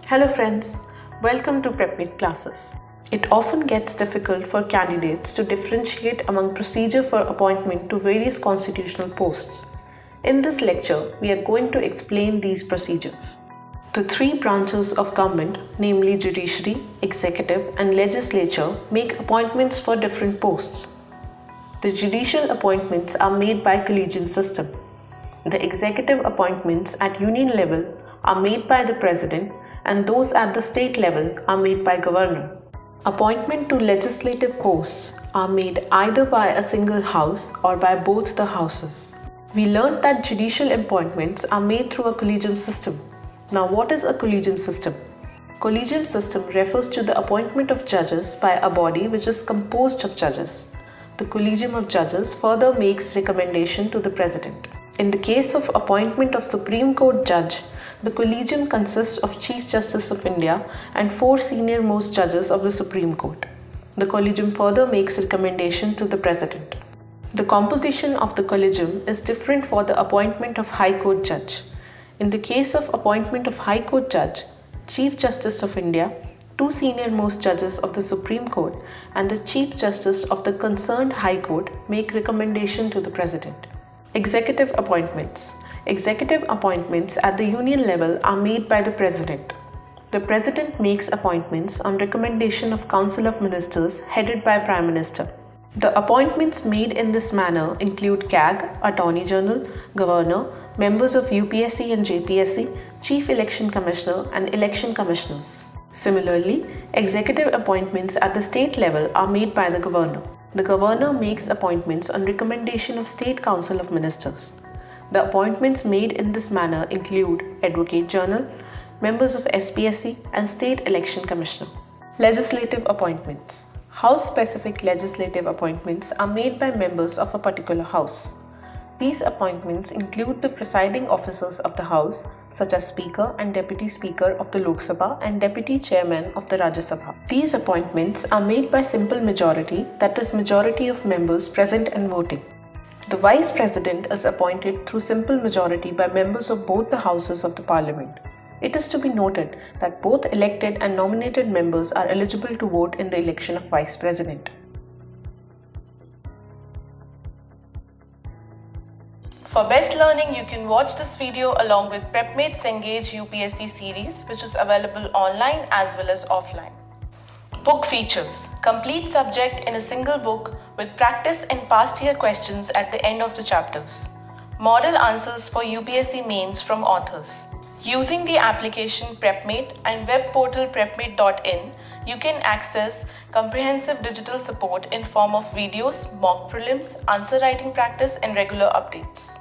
Hello friends, welcome to PrepMate classes. It often gets difficult for candidates to differentiate among procedure for appointment to various constitutional posts. In this lecture, we are going to explain these procedures. The three branches of government, namely judiciary, executive and legislature, make appointments for different posts. The judicial appointments are made by collegium system. The executive appointments at union level are made by the president and those at the state level are made by governor. Appointment to legislative posts are made either by a single house or by both the houses. We learned that judicial appointments are made through a collegium system. Now what is a collegium system? Collegium system refers to the appointment of judges by a body which is composed of judges. The Collegium of Judges further makes recommendation to the President. In the case of appointment of Supreme Court judge, the Collegium consists of Chief Justice of India and 4 senior-most judges of the Supreme Court. The Collegium further makes recommendation to the President. The composition of the Collegium is different for the appointment of High Court judge. In the case of appointment of High Court judge, Chief Justice of India, 2 senior-most judges of the Supreme Court and the Chief Justice of the concerned High Court make recommendation to the President. Executive appointments. Executive appointments at the union level are made by the President. The President makes appointments on recommendation of Council of Ministers headed by Prime Minister. The appointments made in this manner include CAG, Attorney General, Governor, members of UPSC and JPSC, Chief Election Commissioner and Election Commissioners. Similarly, executive appointments at the state level are made by the Governor. The Governor makes appointments on recommendation of State Council of Ministers. The appointments made in this manner include Advocate General, members of SPSC and State Election Commissioner. Legislative appointments. House-specific legislative appointments are made by members of a particular house. These appointments include the presiding officers of the House, such as Speaker and Deputy Speaker of the Lok Sabha and Deputy Chairman of the Rajya Sabha. These appointments are made by simple majority, that is, majority of members present and voting. The Vice President is appointed through simple majority by members of both the houses of the Parliament. It is to be noted that both elected and nominated members are eligible to vote in the election of Vice President. For best learning, you can watch this video along with PrepMate's Engage UPSC series, which is available online as well as offline. Book features. Complete subject in a single book with practice and past year questions at the end of the chapters. Model answers for UPSC mains from authors. Using the application PrepMate and web portal prepmate.in, you can access comprehensive digital support in form of videos, mock prelims, answer writing practice and regular updates.